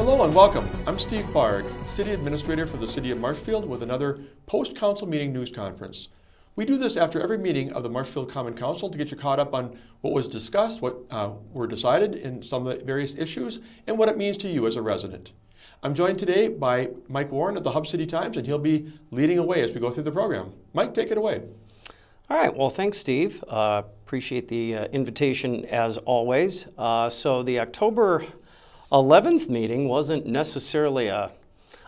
Hello and welcome. I'm Steve Barg, City Administrator for the City of Marshfield with another post-council meeting news conference. We do this after every meeting of the Marshfield Common Council to get you caught up on what was discussed, what were decided in some of the various issues, and what it means to you as a resident. I'm joined today by Mike Warren of the Hub City Times, and he'll be leading away as we go through the program. Mike, take it away. All right, well, thanks, Steve. Appreciate the invitation as always. So the October 11th meeting wasn't necessarily a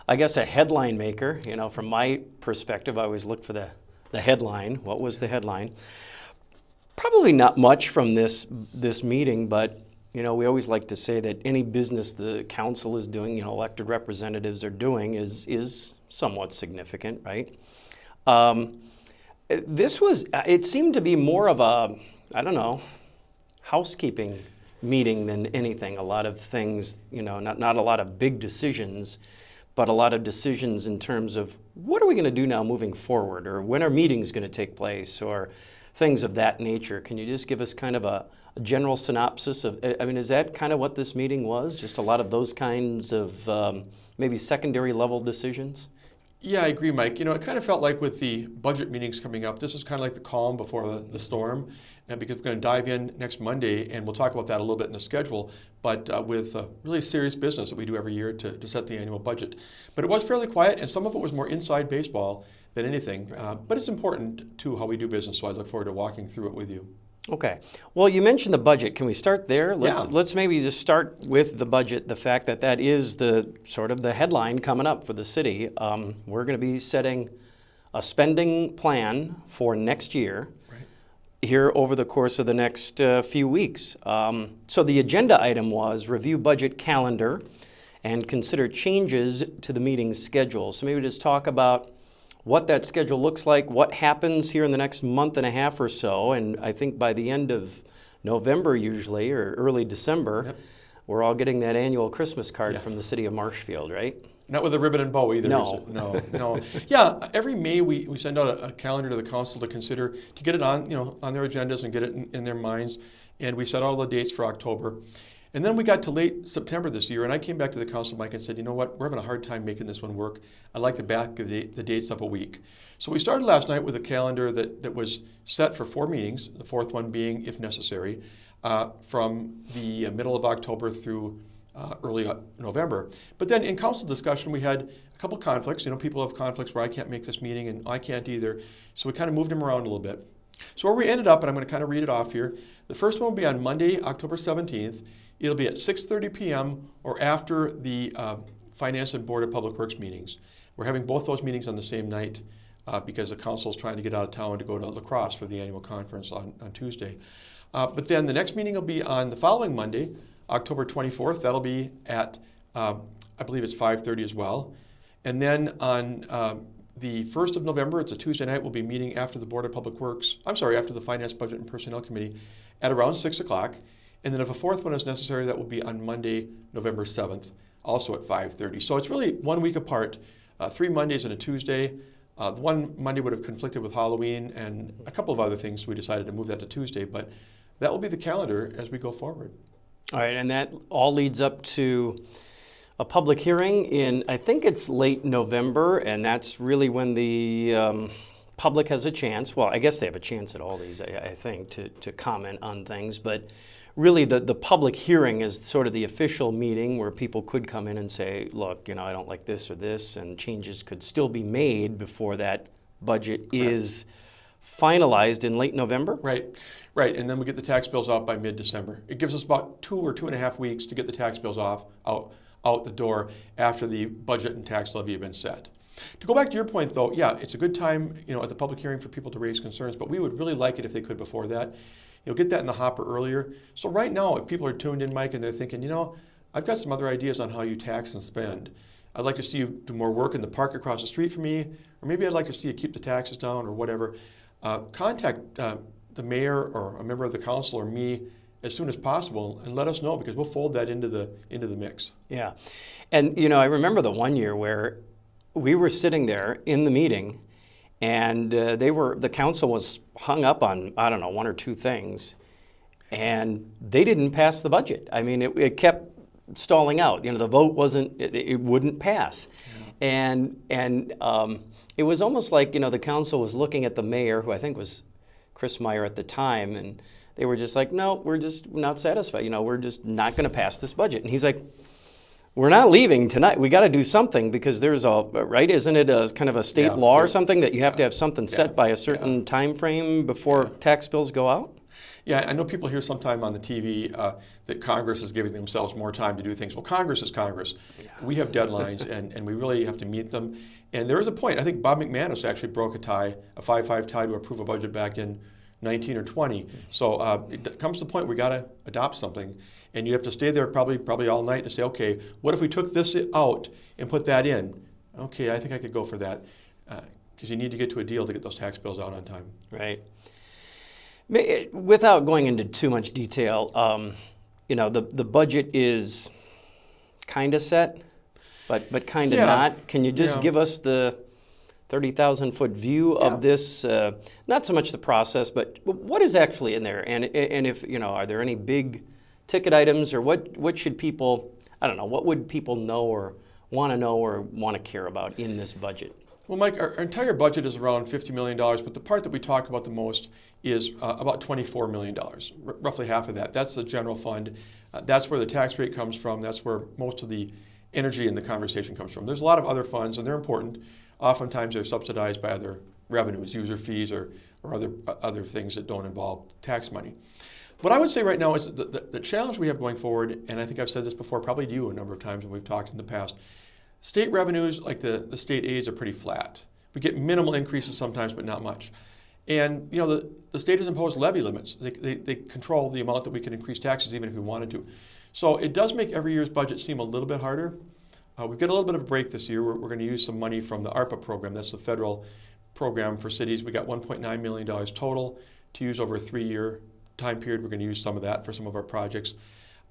headline maker. You know, from my perspective, I always look for the headline. What was the headline? Probably not much from this meeting, but you know, we always like to say that any business the council is doing, you know, elected representatives are doing is somewhat significant, right? It seemed to be more of a, housekeeping meeting than anything. A lot of things, you know, not a lot of big decisions, but a lot of decisions in terms of what are we going to do now moving forward, or when are meetings going to take place, or things of that nature. Can you just give us kind of a general synopsis of, is that kind of what this meeting was? Just a lot of those kinds of maybe secondary level decisions? Yeah, I agree, Mike. You know, it kind of felt like with the budget meetings coming up, this is kind of like the calm before the storm, and because we're going to dive in next Monday, and we'll talk about that a little bit in the schedule, but with really serious business that we do every year to set the annual budget. But it was fairly quiet, and some of it was more inside baseball than anything, but it's important to how we do business, so I look forward to walking through it with you. Okay. Well, you mentioned the budget. Can we start there? Yeah. Let's maybe just start with the budget, the fact that is the sort of the headline coming up for the city. We're going to be setting a spending plan for next year here over the course of the next few weeks. So the agenda item was review budget calendar and consider changes to the meeting schedule. So maybe just talk about what that schedule looks like, what happens here in the next month and a half or so, and I think by the end of November usually, or early December, we're all getting that annual Christmas card from the city of Marshfield, right? Not with a ribbon and bow either, no. Is it? No. Yeah, every May we send out a calendar to the council to consider, to get it on their agendas and get it in their minds, and we set all the dates for October. And then we got to late September this year, and I came back to the council, Mike, and said, you know what, we're having a hard time making this one work. I'd like to back the dates up a week. So we started last night with a calendar that was set for 4 meetings, the fourth one being, if necessary, from the middle of October through early November. But then in council discussion, we had a couple conflicts. You know, people have conflicts where I can't make this meeting and I can't either. So we kind of moved them around a little bit. So where we ended up, and I'm going to kind of read it off here, the first one will be on Monday, October 17th. It'll be at 6:30 p.m. or after the Finance and Board of Public Works meetings. We're having both those meetings on the same night because the council is trying to get out of town to go to La Crosse for the annual conference on Tuesday. But then the next meeting will be on the following Monday, October 24th. That'll be at, I believe it's 5:30 as well. And then on the 1st of November, it's a Tuesday night, we'll be meeting after the Board of Public Works, after the Finance, Budget, and Personnel Committee at around 6 o'clock. And then if a fourth one is necessary, that will be on Monday, November 7th, also at 5:30. So it's really 1 week apart, 3 Mondays and a Tuesday. The one Monday would have conflicted with Halloween and a couple of other things, so we decided to move that to Tuesday. But that will be the calendar as we go forward. All right, and that all leads up to a public hearing in, I think it's late November, and that's really when the public has a chance. Well, I guess they have a chance at all these, I think, to comment on things. But really, the public hearing is sort of the official meeting where people could come in and say, look, you know, I don't like this or this, and changes could still be made before that budget is finalized in late November? Right. And then we get the tax bills out by mid-December. It gives us about 2 or 2.5 weeks to get the tax bills out the door after the budget and tax levy have been set. To go back to your point, though, yeah, it's a good time, at the public hearing for people to raise concerns, but we would really like it if they could before that. Get that in the hopper earlier. So right now, if people are tuned in, Mike, and they're thinking, I've got some other ideas on how you tax and spend. I'd like to see you do more work in the park across the street from me, or maybe I'd like to see you keep the taxes down or whatever. Contact the mayor or a member of the council or me as soon as possible and let us know, because we'll fold that into the mix. Yeah. And I remember the one year where we were sitting there in the meeting and the council was hung up on, I don't know, 1 or 2 things, and they didn't pass the budget. I mean, it kept stalling out. The vote wasn't, it wouldn't pass. And it was almost like, the council was looking at the mayor, who I think was Chris Meyer at the time, and they were just like, no, we're just not satisfied. We're just not going to pass this budget. And he's like, we're not leaving tonight. We got to do something because there's right? Isn't it a kind of a state law or something that you have to have something set by a certain time frame before tax bills go out? Yeah, I know people hear sometime on the TV that Congress is giving themselves more time to do things. Well, Congress is Congress. Yeah. We have deadlines, and we really have to meet them. And there is a point. I think Bob McManus actually broke a 5-5 tie to approve a budget back in 19 or 20. So it comes to the point we got to adopt something. And you have to stay there probably all night to say, okay, what if we took this out and put that in? Okay, I think I could go for that. Because you need to get to a deal to get those tax bills out on time. Right. Without going into too much detail, the budget is kind of set, but kind of not. Can you just give us the 30,000-foot view of this? Not so much the process, but what is actually in there, and if are there any big ticket items, or what should people, I don't know, what would people know or want to care about in this budget? Well, Mike, our entire budget is around $50 million, but the part that we talk about the most is about $24 million, roughly half of that. That's the general fund. That's where the tax rate comes from. That's where most of the energy in the conversation comes from. There's a lot of other funds, and they're important. Oftentimes they're subsidized by other revenues, user fees, or other things that don't involve tax money. What I would say right now is the challenge we have going forward, and I think I've said this before, probably to you a number of times when we've talked in the past, state revenues, like the state aids, are pretty flat. We get minimal increases sometimes, but not much. And the state has imposed levy limits. They control the amount that we can increase taxes even if we wanted to. So it does make every year's budget seem a little bit harder. We've got a little bit of a break this year. We're going to use some money from the ARPA program. That's the federal program for cities. We got $1.9 million total to use over a 3-year time period. We're going to use some of that for some of our projects.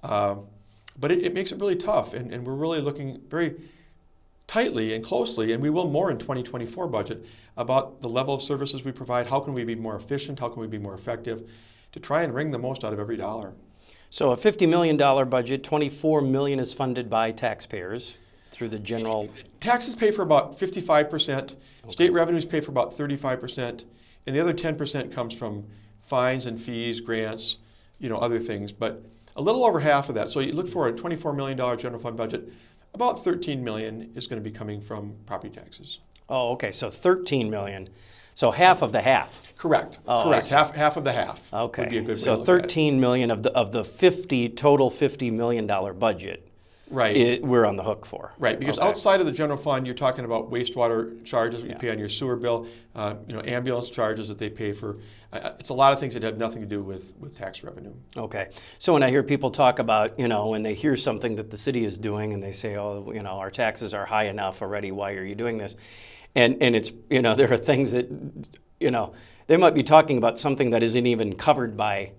But it makes it really tough, and we're really looking very tightly and closely, and we will more in 2024 budget, about the level of services we provide. How can we be more efficient? How can we be more effective to try and wring the most out of every dollar? So a $50 million budget, $24 million is funded by taxpayers through the general... Taxes pay for about 55%, okay. State revenues pay for about 35%, and the other 10% comes from fines and fees, grants, other things, but a little over half of that. So you look for a $24 million general fund budget, about $13 million is going to be coming from property taxes. Oh, okay, so $13 million. So half of the half. Correct. Oh, correct. Half of the half. Okay. Would be a good way so to look at it. $13 million of the total $50 million budget. Right. We're on the hook for. Right, because outside of the general fund, you're talking about wastewater charges that you pay on your sewer bill, ambulance charges that they pay for. It's a lot of things that have nothing to do with tax revenue. Okay. So when I hear people talk about, when they hear something that the city is doing and they say, oh, our taxes are high enough already, why are you doing this? And it's, there are things that, they might be talking about something that isn't even covered by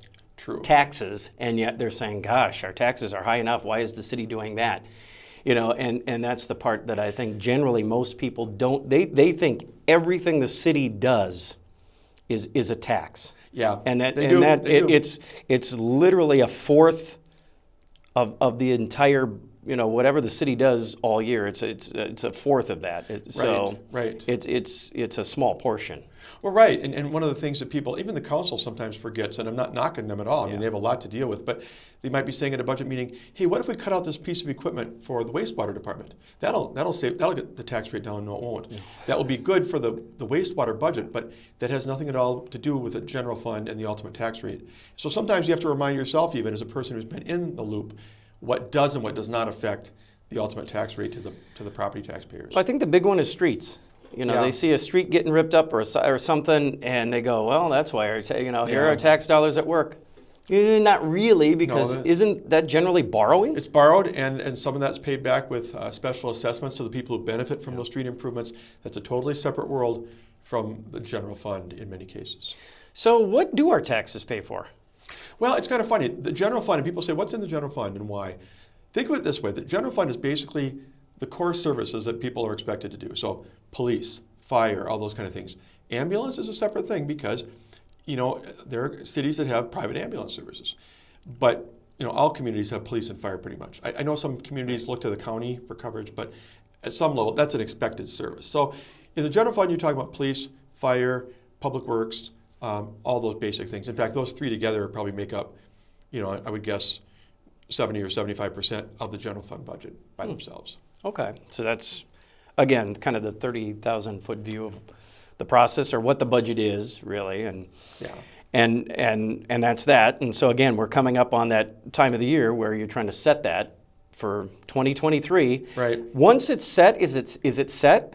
taxes, and yet they're saying, gosh, our taxes are high enough, why is the city doing that? And that's the part that I think generally most people don't, they think everything the city does is a tax. Yeah. And it's literally a fourth of the entire, whatever the city does all year, it's a fourth of that. Right. It's a small portion. Well, right, and one of the things that people, even the council sometimes forgets, and I'm not knocking them at all, I mean, they have a lot to deal with, but they might be saying at a budget meeting, hey, what if we cut out this piece of equipment for the wastewater department? That'll get the tax rate down. No, it won't. That will be good for the wastewater budget, but that has nothing at all to do with the general fund and the ultimate tax rate. So sometimes you have to remind yourself, even as a person who's been in the loop, what does and what does not affect the ultimate tax rate to the property taxpayers. Well, I think the big one is streets. They see a street getting ripped up or something, and they go, well, that's why here are tax dollars at work. Not really, because isn't that generally borrowing? It's borrowed, and some of that's paid back with special assessments to the people who benefit from those street improvements. That's a totally separate world from the general fund in many cases. So what do our taxes pay for? Well, it's kind of funny. The general fund, and people say, what's in the general fund and why? Think of it this way. The general fund is basically the core services that people are expected to do. So police, fire, all those kind of things. Ambulance is a separate thing because, there are cities that have private ambulance services. But all communities have police and fire pretty much. I know some communities look to the county for coverage, but at some level, that's an expected service. So in the general fund, you're talking about police, fire, public works, all those basic things. In fact, those three together probably make up, I would guess 70 or 75% of the general fund budget by themselves. Okay, so that's, again, kind of the 30,000-foot view of the process, or what the budget is, really, and that's that. And so again, we're coming up on that time of the year where you're trying to set that for 2023. Right. Once it's set, is it set?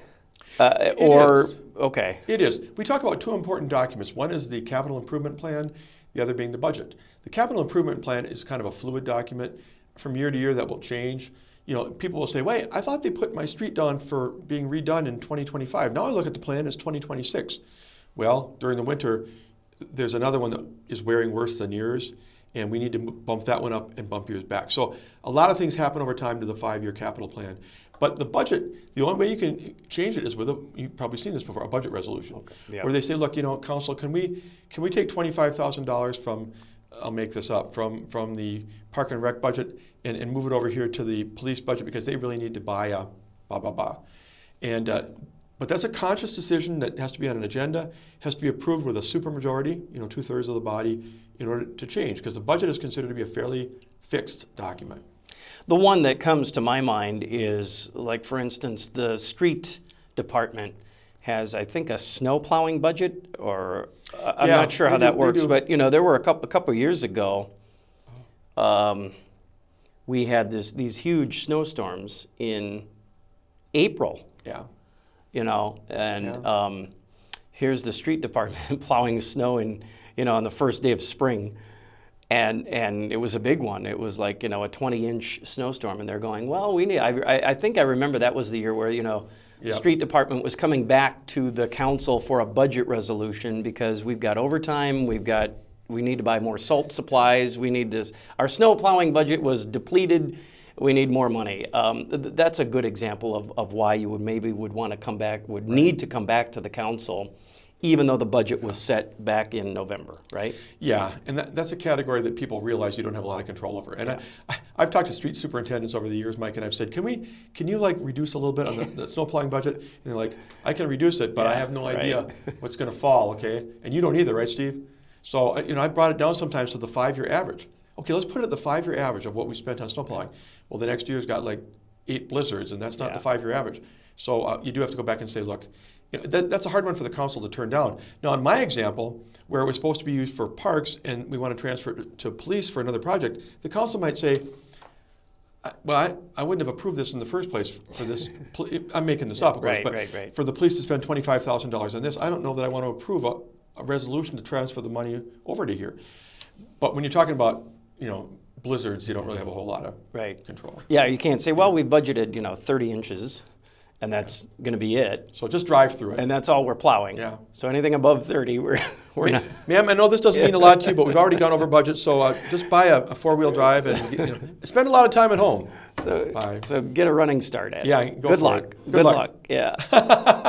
It is. Okay. It is. We talk about two important documents. One is the capital improvement plan, the other being the budget. The capital improvement plan is kind of a fluid document. From year to year, that will change. People will say, wait, I thought they put my street down for being redone in 2025. Now I look at the plan, it's 2026. Well, during the winter, there's another one that is wearing worse than yours, and we need to bump that one up and bump yours back. So a lot of things happen over time to the 5-year capital plan. But the budget, the only way you can change it is with you've probably seen this before, a budget resolution. Okay. Yep. Where they say, look, council, can we take $25,000 from, I'll make this up, from the park and rec budget and move it over here to the police budget because they really need to buy a blah, blah, blah. And but that's a conscious decision that has to be on an agenda, has to be approved with a supermajority, 2/3 of the body, in order to change, because the budget is considered to be a fairly fixed document. The one that comes to my mind is, like, for instance, the street department has, I think, a snow plowing budget, or I'm not sure how that works, but there were a couple years ago, we had these huge snowstorms in April. Yeah. Here's the street department plowing snow on the first day of spring. And it was a big one. It was like, a 20-inch snowstorm. And they're going, well, I think I remember that was the year where, the street department was coming back to the council for a budget resolution because we've got overtime, we need to buy more salt supplies, we need this. Our snow plowing budget was depleted. We need more money. That's a good example of why you would want to come back, need to come back to the council, even though the budget was set back in November, right? Yeah, and that's a category that people realize you don't have a lot of control over. And I've talked to street superintendents over the years, Mike, and I've said, can you reduce a little bit on the snow plowing budget? And they're like, I can reduce it, but I have no idea what's going to fall, okay? And you don't either, right, Steve? So, I brought it down sometimes to the 5-year average. Okay, let's put it at the 5-year average of what we spent on snow plowing. Well, the next year's got 8 blizzards, and that's not the 5-year average. So you do have to go back and say, look, that's a hard one for the council to turn down. Now, in my example, where it was supposed to be used for parks and we want to transfer it to police for another project, the council might say, well, I wouldn't have approved this in the first place for this. I'm making this up, of course, but for the police to spend $25,000 on this, I don't know that I want to approve a resolution to transfer the money over to here. But when you're talking about, blizzards, you don't really have a whole lot of control. Yeah, you can't say, well, we budgeted, 30 inches. And that's going to be it. So just drive through it. And that's all we're plowing. Yeah. So anything above 30, we're not. Ma'am, I know this doesn't mean a lot to you, but we've already gone over budget, so just buy a 4-wheel drive and spend a lot of time at home. So get a running start at it. Yeah, Good luck. Good luck. Yeah.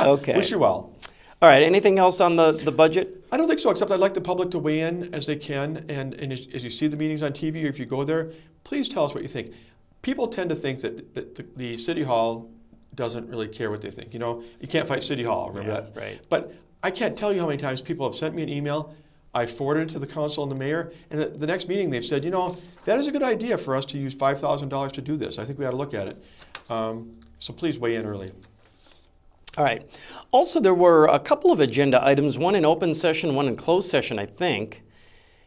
Okay. Wish you well. All right, anything else on the budget? I don't think so, except I'd like the public to weigh in as they can. And as you see the meetings on TV or if you go there, please tell us what you think. People tend to think that the City Hall doesn't really care what they think. You can't fight City Hall, remember that? Right. But I can't tell you how many times people have sent me an email, I forwarded it to the council and the mayor, and at the next meeting they've said, that is a good idea for us to use $5,000 to do this. I think we ought to look at it. So please weigh in early. All right. Also, there were a couple of agenda items, one in open session, one in closed session, I think,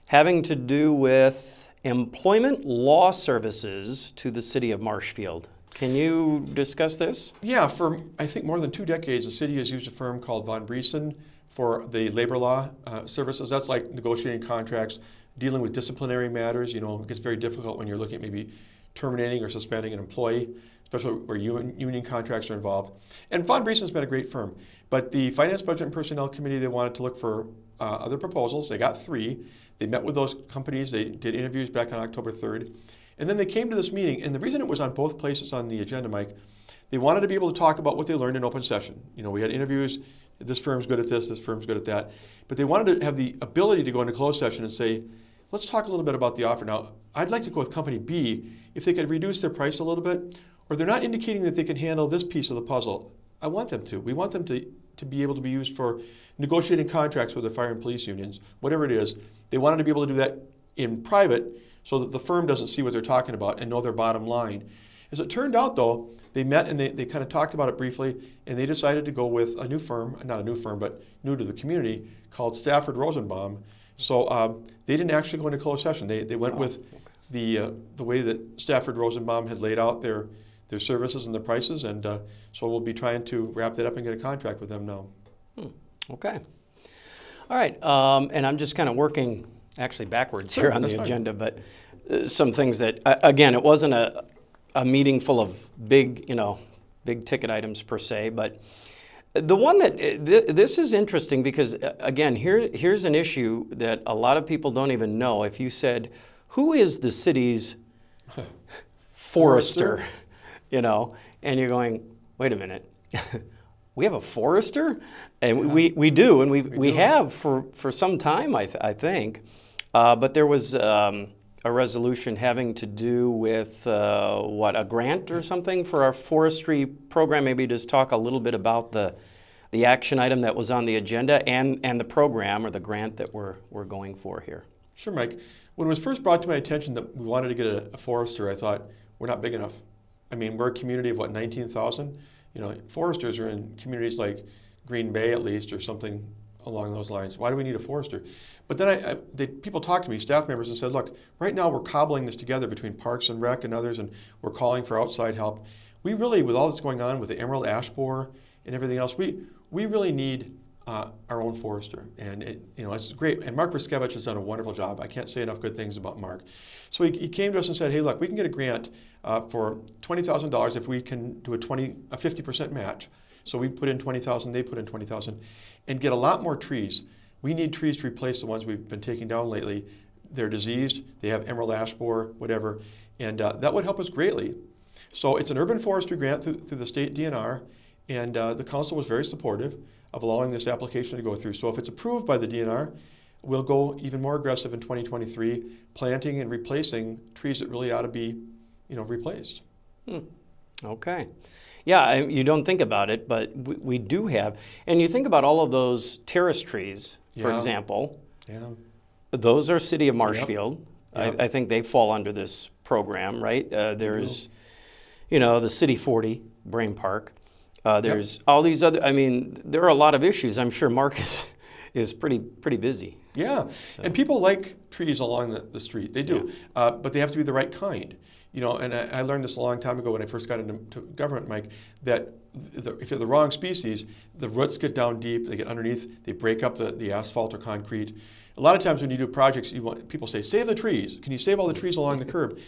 having to do with employment law services to the city of Marshfield. Can you discuss this? Yeah, for I think more than 2 decades, the city has used a firm called Von Briesen for the labor law services. That's like negotiating contracts, dealing with disciplinary matters. It gets very difficult when you're looking at maybe terminating or suspending an employee, especially where union contracts are involved. And Von Briesen's been a great firm. But the Finance, Budget, and Personnel Committee, they wanted to look for other proposals. They got 3. They met with those companies. They did interviews back on October 3rd. And then they came to this meeting, and the reason it was on both places on the agenda, Mike, they wanted to be able to talk about what they learned in open session. We had interviews, this firm's good at this firm's good at that. But they wanted to have the ability to go into closed session and say, let's talk a little bit about the offer. Now, I'd like to go with company B if they could reduce their price a little bit, or they're not indicating that they can handle this piece of the puzzle. I want them to. We want them to be able to be used for negotiating contracts with the fire and police unions, whatever it is. They wanted to be able to do that in private so that the firm doesn't see what they're talking about and know their bottom line. As it turned out, though, they met and they kind of talked about it briefly, and they decided to go with a new firm, not a new firm, but new to the community, called Stafford Rosenbaum. So they didn't actually go into closed session. They went with the way that Stafford Rosenbaum had laid out their services and their prices, and so we'll be trying to wrap that up and get a contract with them now. Okay. All right, and I'm just kind of working actually backwards here on the agenda, but some things that, again, it wasn't a meeting full of big ticket items per se, but the one that, this is interesting because, again, here's an issue that a lot of people don't even know. If you said, who is the city's forester? And you're going, wait a minute, we have a forester? And we do, and we have for some time, I think. But there was a resolution having to do with, a grant or something for our forestry program. Maybe just talk a little bit about the action item that was on the agenda and the program or the grant that we're going for here. Sure, Mike. When it was first brought to my attention that we wanted to get a forester, I thought, we're not big enough. I mean, we're a community of, 19,000? Foresters are in communities like Green Bay, at least, or something along those lines. Why do we need a forester? But then people talked to me, staff members, and said, look, right now we're cobbling this together between Parks and Rec and others, and we're calling for outside help. We really, with all that's going on with the emerald ash borer and everything else, we really need our own forester. And it's great. And Mark Riskevich has done a wonderful job. I can't say enough good things about Mark. So he came to us and said, hey, look, we can get a grant for $20,000 if we can do a 50% match. So we put in $20,000, they put in $20,000, and get a lot more trees. We need trees to replace the ones we've been taking down lately. They're diseased, they have emerald ash borer, whatever, and that would help us greatly. So it's an urban forestry grant through the state DNR, and the council was very supportive of allowing this application to go through. So if it's approved by the DNR, we'll go even more aggressive in 2023, planting and replacing trees that really ought to be, replaced. Okay. Yeah, you don't think about it, but we do have. And you think about all of those terrace trees, for example. Yeah. Those are City of Marshfield. Yep. I think they fall under this program, right? There's, the City 40, Brain Park. There's all these other, there are a lot of issues. I'm sure Mark is pretty busy. Yeah, so. And people like trees along the street. They do, but they have to be the right kind. And I learned this a long time ago when I first got into government, Mike, that if you're the wrong species, the roots get down deep, they get underneath, they break up the asphalt or concrete. A lot of times when you do projects, people say, save the trees. Can you save all the trees along the curb?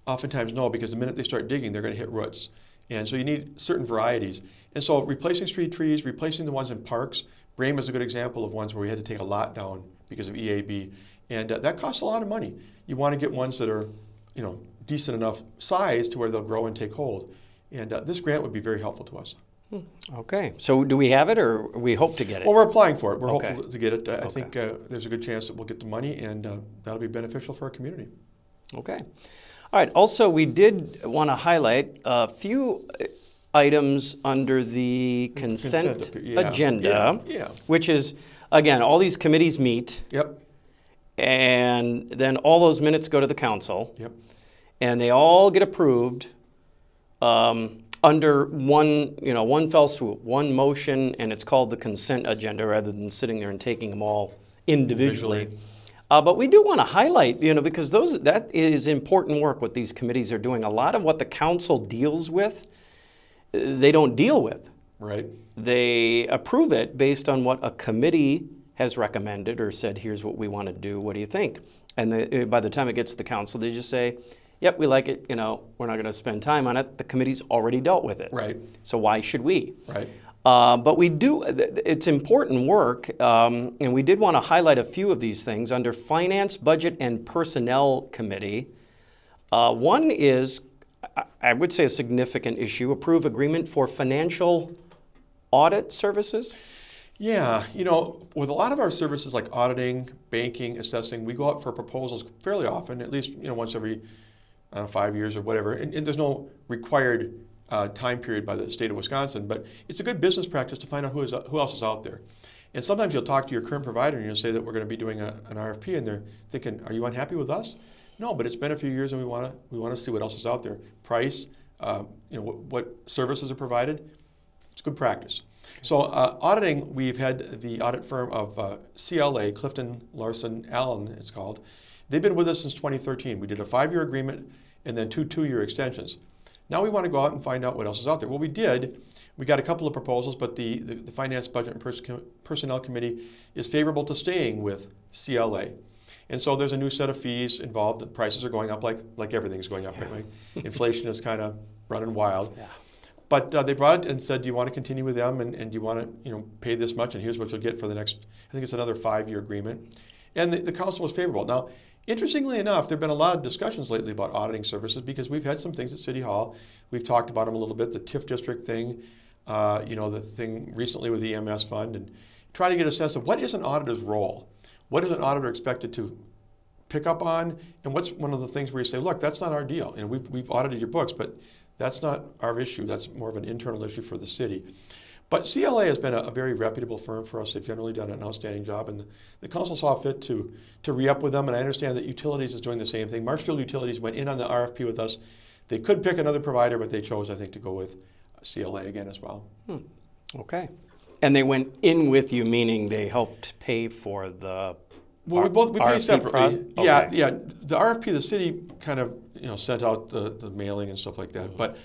Oftentimes no, because the minute they start digging, they're going to hit roots. And so you need certain varieties. And so replacing street trees, replacing the ones in parks, Brame is a good example of ones where we had to take a lot down because of EAB. And that costs a lot of money. You want to get ones that are, decent enough size to where they'll grow and take hold. And this grant would be very helpful to us. Okay. So do we have it, or we hope to get it? Well, we're applying for it. We're hopeful to get it. I think there's a good chance that we'll get the money, and that'll be beneficial for our community. Okay. All right. Also, we did want to highlight a few items under the consent agenda, which is, again, all these committees meet. Yep. And then all those minutes go to the council. Yep. And they all get approved under one fell swoop, one motion, and it's called the consent agenda rather than sitting there and taking them all individually. But we do want to highlight, because that is important work what these committees are doing. A lot of what the council deals with, they don't deal with. Right. They approve it based on what a committee has recommended or said, here's what we want to do, what do you think? And by the time it gets to the council, they just say, yep, we like it, we're not going to spend time on it. The committee's already dealt with it. Right. So why should we? Right. But we do, it's important work, and we did want to highlight a few of these things. Under Finance, Budget, and Personnel Committee, one is, I would say, a significant issue, approve agreement for financial audit services. Yeah, with a lot of our services like auditing, banking, assessing, we go out for proposals fairly often, at least once every 5 years or whatever. And there's no required time period by the state of Wisconsin, but it's a good business practice to find out who else is out there. And sometimes you'll talk to your current provider and you'll say that we're going to be doing an RFP, and they're thinking, "Are you unhappy with us?" No, but it's been a few years, and we want to see what else is out there. Price, what services are provided. It's good practice. So auditing, we've had the audit firm of CLA, Clifton Larson Allen, it's called. They've been with us since 2013. We did a 5-year agreement and then 2 year extensions. Now we want to go out and find out what else is out there. Well, we did. We got a couple of proposals, but the Finance, Budget, and Personnel Committee is favorable to staying with CLA. And so there's a new set of fees involved. The prices are going up like everything's going up, right, Mike? Inflation is kind of running wild. Yeah. But they brought it and said, do you want to continue with them, and do you want to pay this much, and here's what you'll get for the next, I think it's another 5-year agreement. And the council was favorable. Now, interestingly enough, there have been a lot of discussions lately about auditing services because we've had some things at City Hall. We've talked about them a little bit, the TIF district thing, the thing recently with the EMS fund, and trying to get a sense of what is an auditor's role? What is an auditor expected to pick up on? And what's one of the things where you say, look, that's not our deal. We've audited your books, but that's not our issue. That's more of an internal issue for the city. But CLA has been a very reputable firm for us. They've generally done an outstanding job, and the council saw fit to re-up with them. And I understand that Utilities is doing the same thing. Marshfield Utilities went in on the RFP with us. They could pick another provider, but they chose, I think, to go with CLA again as well. Okay. And they went in with you, meaning they helped pay for the Well, we pay separately. Okay. Yeah. The RFP, the city kind of sent out the mailing and stuff like that. But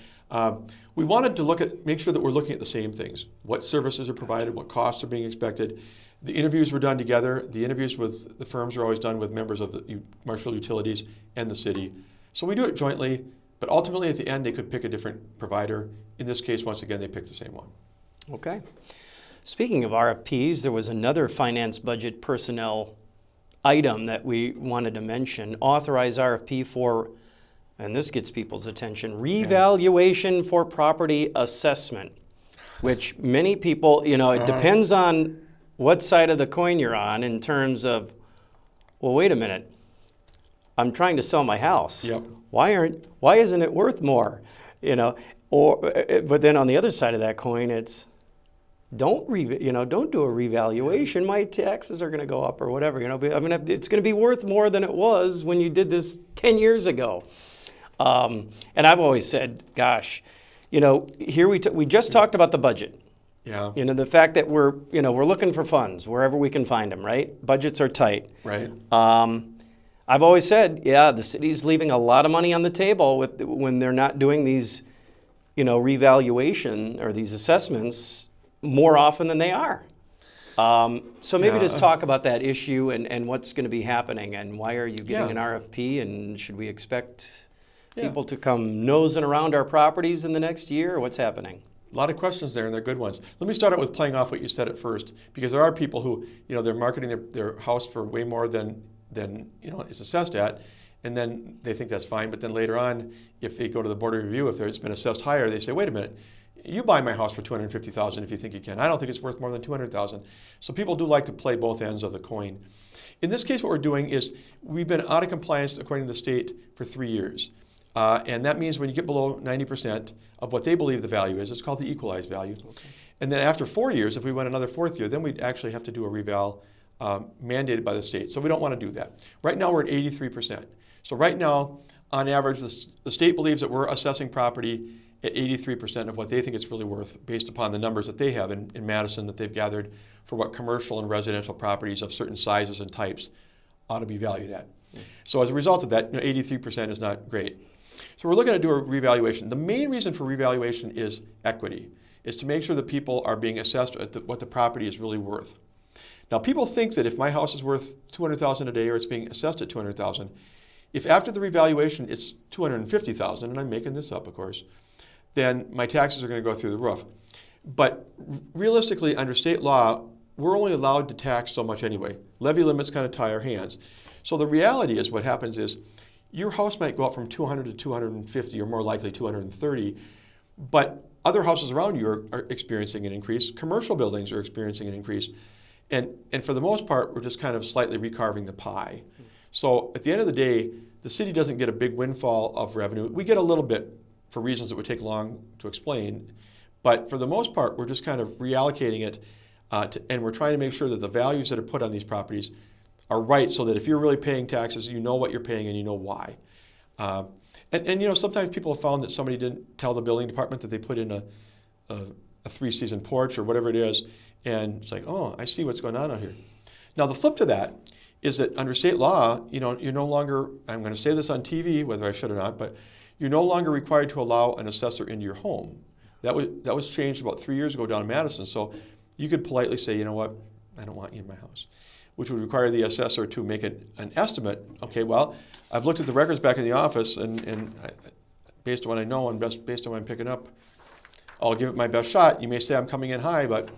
we wanted to make sure that we're looking at the same things. What services are provided, what costs are being expected. The interviews were done together. The interviews with the firms are always done with members of the Marshfield Utilities and the city. So we do it jointly, but ultimately at the end they could pick a different provider. In this case, once again, they picked the same one. Okay. Speaking of RFPs, there was another finance, budget, personnel item that we wanted to mention. Authorize RFP for, and this gets people's attention, revaluation for property assessment, which many people, it depends on what side of the coin you're on in terms of, well, wait a minute, I'm trying to sell my house. Yep. Why isn't it worth more? But then on the other side of that coin, it's don't do a revaluation. My taxes are going to go up or whatever. It's going to be worth more than it was when you did this 10 years ago. And I've always said, gosh, here we just talked about the budget. Yeah. The fact that we're looking for funds wherever we can find them, right? Budgets are tight. Right. I've always said, the city's leaving a lot of money on the table when they're not doing these, revaluation or these assessments more often than they are. So maybe just talk about that issue and what's going to be happening, and why are you getting an RFP, and should we expect people to come nosing around our properties in the next year, or what's happening? A lot of questions there, and they're good ones. Let me start out with playing off what you said at first, because there are people who, they're marketing their house for way more than it's assessed at, and then they think that's fine. But then later on, if they go to the board of review, if it's been assessed higher, they say, wait a minute, you buy my house for $250,000 if you think you can. I don't think it's worth more than $200,000. So people do like to play both ends of the coin. In this case, what we're doing is we've been out of compliance according to the state for 3 years. And that means when you get below 90% of what they believe the value is, it's called the equalized value. Okay. And then after 4 years, if we went another 4th year, then we'd actually have to do a reval mandated by the state. So we don't want to do that. Right now we're at 83%. So right now, on average, the state believes that we're assessing property at 83% of what they think it's really worth based upon the numbers that they have in Madison that they've gathered for what commercial and residential properties of certain sizes and types ought to be valued at. So as a result of that, 83% is not great. So we're looking to do a revaluation. The main reason for revaluation is equity, is to make sure that people are being assessed at what the property is really worth. Now people think that if my house is worth $200,000 a day, or it's being assessed at $200,000, if after the revaluation it's $250,000, and I'm making this up, of course, then my taxes are going to go through the roof. But realistically, under state law, we're only allowed to tax so much anyway. Levy limits kind of tie our hands. So the reality is what happens is your house might go up from 200 to 250, or more likely 230, But other houses around you are experiencing an increase. Commercial buildings are experiencing an increase. And for the most part, we're just kind of slightly recarving the pie. So at the end of the day, the city doesn't get a big windfall of revenue. We get a little bit for reasons that would take long to explain. But for the most part, we're just kind of reallocating it, and we're trying to make sure that the values that are put on these properties are right, so that if you're really paying taxes, you know what you're paying and you know why. And you know, sometimes people have found that somebody didn't tell the building department that they put in a three-season porch or whatever it is, and it's like, oh, I see what's going on out here. Now, the flip to that is that under state law, you know, you're no longer, I'm going to say this on TV, whether I should or not, but you're no longer required to allow an assessor into your home. That was changed about 3 years ago down in Madison, so you could politely say, you know what, I don't want you in my house, which would require the assessor to make an estimate. Okay, well, I've looked at the records back in the office, and based on what I know and based on what I'm picking up, I'll give it my best shot. You may say I'm coming in high, but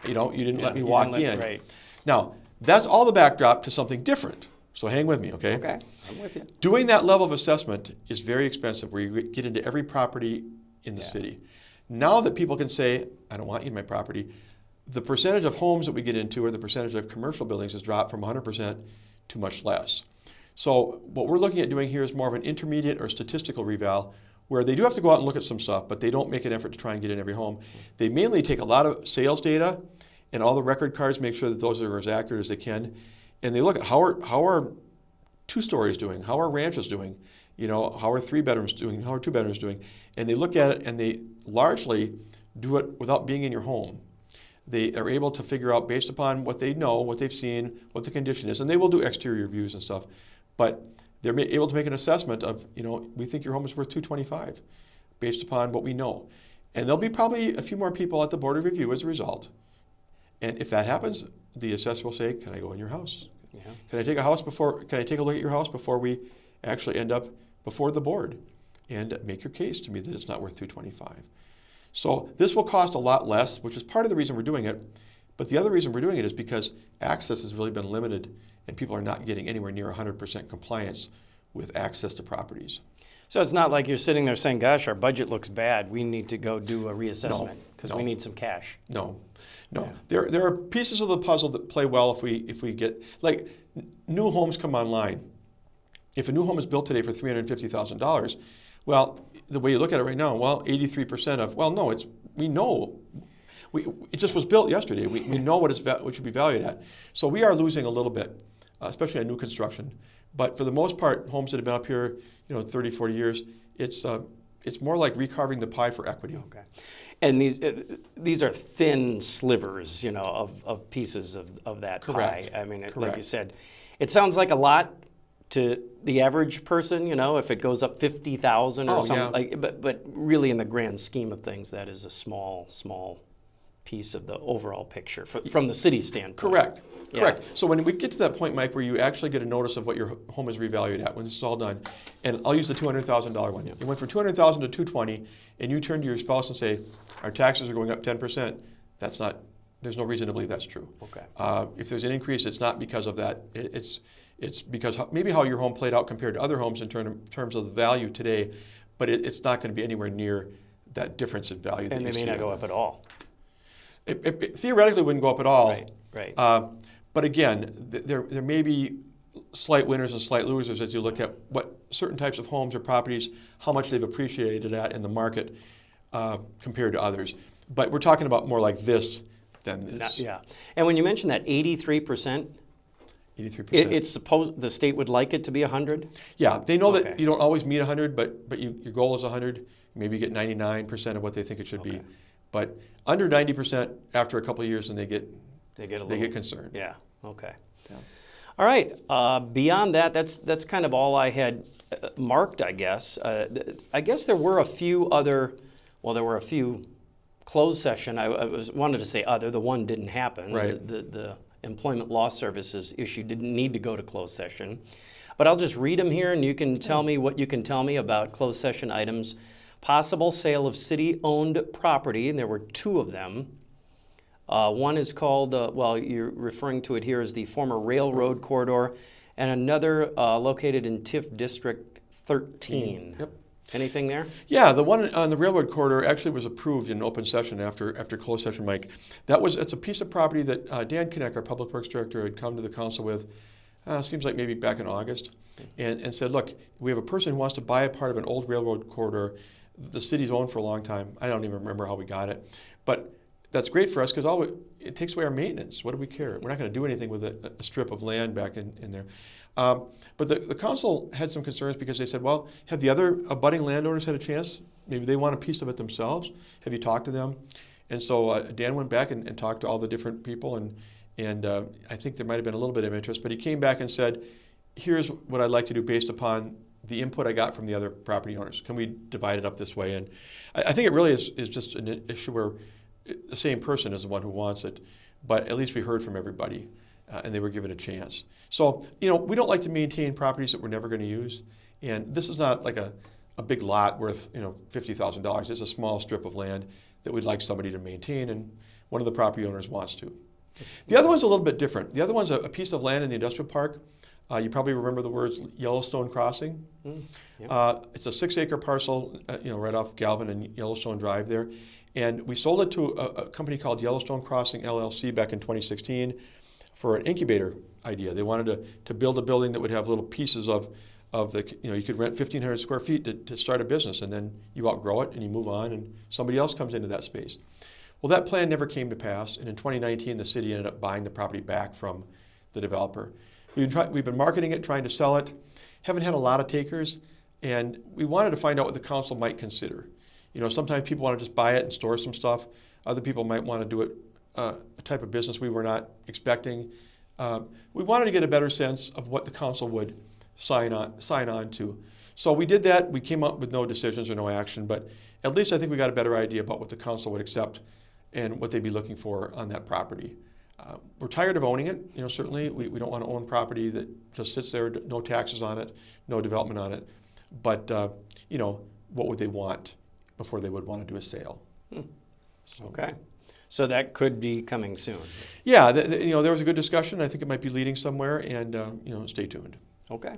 you know, you didn't let me walk in. Right. Now, that's all the backdrop to something different. So hang with me, okay? Okay, I'm with you. Doing that level of assessment is very expensive, where you get into every property in the city. Now that people can say, I don't want you in my property, the percentage of homes that we get into, or the percentage of commercial buildings, has dropped from 100% to much less. So what we're looking at doing here is more of an intermediate or statistical reval, where they do have to go out and look at some stuff, but they don't make an effort to try and get in every home. They mainly take a lot of sales data and all the record cards, make sure that those are as accurate as they can. And they look at how are 2 stories doing, how are ranches doing, you know, how are 3 bedrooms doing, how are 2 bedrooms doing. And they look at it, and they largely do it without being in your home. They are able to figure out, based upon what they know, what they've seen, what the condition is, and they will do exterior views and stuff, but they're able to make an assessment of, you know, we think your home is worth $225 based upon what we know. And there'll be probably a few more people at the board of review as a result. And if that happens, the assessor will say, can I go in your house? Yeah. Can I take a look at your house before we actually end up before the board, and make your case to me that it's not worth $225? So this will cost a lot less, which is part of the reason we're doing it. But the other reason we're doing it is because access has really been limited, and people are not getting anywhere near 100% compliance with access to properties. So it's not like you're sitting there saying, gosh, our budget looks bad, we need to go do a reassessment because we need some cash. No. Yeah. There are pieces of the puzzle that play well if we get, like, new homes come online. If a new home is built today for $350,000, well, the way you look at it right now, well, 83% of, well, no, we know. It just was built yesterday. We know what it should be valued at. So we are losing a little bit, especially on new construction. But for the most part, homes that have been up here, 30, 40 years, it's more like recarving the pie for equity. Okay. And these are thin slivers, of pieces of that Correct. pie. I mean, Correct. like you said, it sounds like a lot to the average person, if it goes up 50,000 or something. Yeah. But really, in the grand scheme of things, that is a small piece of the overall picture from the city standpoint. Correct. Yeah. Correct. So when we get to that point, Mike, where you actually get a notice of what your home is revalued at when this is all done, and I'll use the $200,000 one. Yeah. It went from $200,000 to $220,000, and you turn to your spouse and say, our taxes are going up 10%. There's no reason to believe that's true. Okay. If there's an increase, it's not because of that. It's because maybe how your home played out compared to other homes in terms of the value today, but it's not going to be anywhere near that difference in value that you see. And they may not go up at all. It theoretically wouldn't go up at all. Right. But again, there may be slight winners and slight losers as you look at what certain types of homes or properties, how much they've appreciated at in the market compared to others. But we're talking about more like this than this. Yeah. And when you mention that 83%, 83%. it's supposed the state would like it to be 100? Yeah, they know Okay. that you don't always meet 100, but your goal is 100. Maybe you get 99% of what they think it should be. But under 90% after a couple of years, and they get concerned. Yeah. Okay. Yeah. All right. Beyond that, that's kind of all I had marked, I guess. I guess there were a few closed session. I wanted to say other. The one didn't happen. Right. The Employment Law Services issue didn't need to go to closed session. But I'll just read them here, and you can tell me what you can tell me about closed session items. Possible sale of city-owned property, and there were 2 of them. One is called, you're referring to it here as the former railroad corridor, and another located in TIF District 13. Yep. Anything there? Yeah, the one on the railroad corridor actually was approved in open session after closed session, Mike. It's a piece of property that Dan Kinneck, our Public Works Director, had come to the council with, seems like maybe back in August, and said, look, we have a person who wants to buy a part of an old railroad corridor the city's owned for a long time. I don't even remember how we got it. But that's great for us because it takes away our maintenance. What do we care? We're not going to do anything with a strip of land back in there. But the council had some concerns because they said, well, have the other abutting landowners had a chance? Maybe they want a piece of it themselves. Have you talked to them? And so Dan went back and talked to all the different people, and I think there might have been a little bit of interest, but he came back and said, here's what I'd like to do based upon the input I got from the other property owners. Can we divide it up this way? And I think it really is just an issue where the same person is the one who wants it, but at least we heard from everybody, and they were given a chance. So, we don't like to maintain properties that we're never going to use, and this is not like a big lot worth, $50,000. It's a small strip of land that we'd like somebody to maintain, and one of the property owners wants to. The other one's a little bit different. The other one's a piece of land in the industrial park. You probably remember the words Yellowstone Crossing. Yep. It's a 6-acre parcel, right off Galvin and Yellowstone Drive there. And we sold it to a company called Yellowstone Crossing LLC back in 2016 for an incubator idea. They wanted to build a building that would have little pieces of the, you could rent 1,500 square feet to start a business, and then you outgrow it and you move on and somebody else comes into that space. Well, that plan never came to pass, and in 2019 the city ended up buying the property back from the developer. We've been marketing it, trying to sell it, haven't had a lot of takers, and we wanted to find out what the council might consider. Sometimes people want to just buy it and store some stuff. Other people might want to do it a type of business we were not expecting. We wanted to get a better sense of what the council would sign on to. So we did that. We came up with no decisions or no action, but at least I think we got a better idea about what the council would accept and what they'd be looking for on that property. We're tired of owning it. Certainly we don't want to own property that just sits there, no taxes on it, no development on it. But what would they want before they would want to do a sale? So. Okay, so that could be coming soon. Yeah, there was a good discussion. I think it might be leading somewhere, and stay tuned. Okay.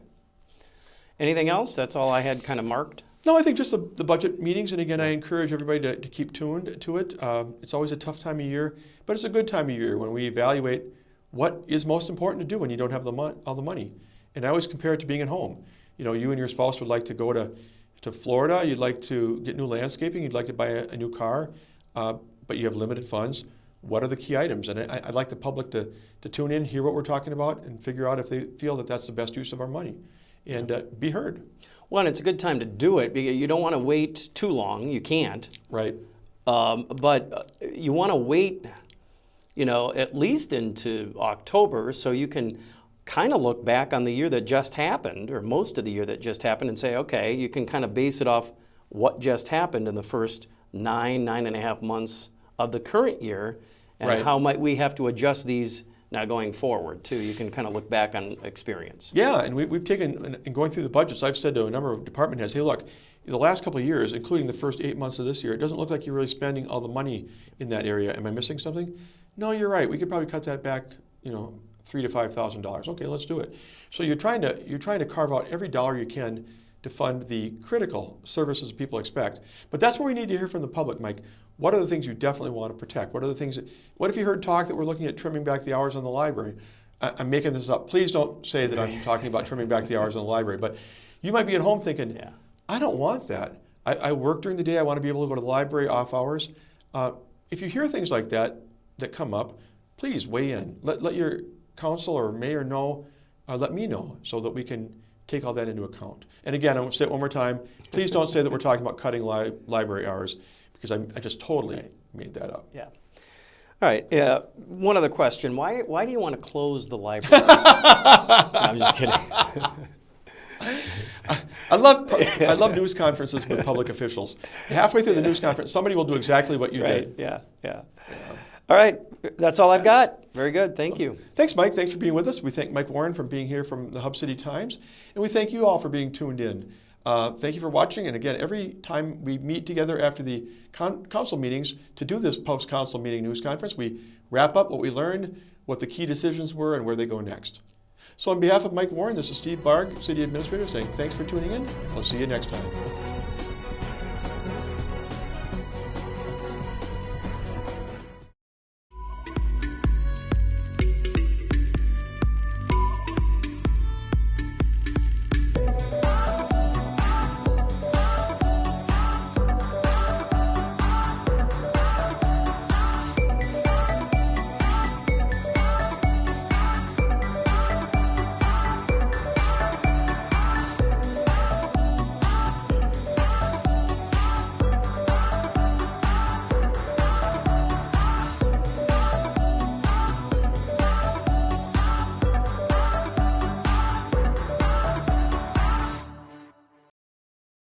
Anything else? That's all I had kind of marked. No, I think just the budget meetings, and again, I encourage everybody to keep tuned to it. It's always a tough time of year, but it's a good time of year when we evaluate what is most important to do when you don't have all the money. And I always compare it to being at home. You and your spouse would like to go to Florida, you'd like to get new landscaping, you'd like to buy a new car, but you have limited funds. What are the key items? And I'd like the public to tune in, hear what we're talking about, and figure out if they feel that that's the best use of our money, and be heard. Well, and it's a good time to do it because you don't want to wait too long. You can't. Right. But you want to wait, at least into October so you can kind of look back on the year that just happened, or most of the year that just happened, and say, okay, you can kind of base it off what just happened in the first 9.5 months of the current year, and right. How might we have to adjust these now going forward, too. You can kind of look back on experience. Yeah, and we've taken, in going through the budgets, I've said to a number of department heads, hey, look, the last couple of years, including the first 8 months of this year, it doesn't look like you're really spending all the money in that area. Am I missing something? No, you're right. We could probably cut that back, $3,000 to $5,000. Okay, let's do it. So you're trying to carve out every dollar you can to fund the critical services people expect. But that's where we need to hear from the public, Mike. What are the things you definitely want to protect? What if you heard talk that we're looking at trimming back the hours on the library? I'm making this up. Please don't say that I'm talking about trimming back the hours on the library. But you might be at home thinking, yeah. I don't want that. I work during the day. I want to be able to go to the library off hours. If you hear things like that come up, please weigh in. Let your council or mayor know. Let me know so that we can take all that into account. And again, I want to say it one more time. Please don't say that we're talking about cutting library hours, because I just totally made that up. Yeah. All right. One other question. Why do you want to close the library? No, I'm just kidding. I love news conferences with public officials. Halfway through the news conference, somebody will do exactly what you did. Yeah. All right. That's all I've got. Very good. Thank you. Thanks, Mike. Thanks for being with us. We thank Mike Warren for being here from the Hub City Times, and we thank you all for being tuned in. Thank you for watching, and again, every time we meet together after the council meetings to do this post-council meeting news conference, we wrap up what we learned, what the key decisions were, and where they go next. So on behalf of Mike Warren, this is Steve Barg, City Administrator, saying thanks for tuning in. We'll see you next time.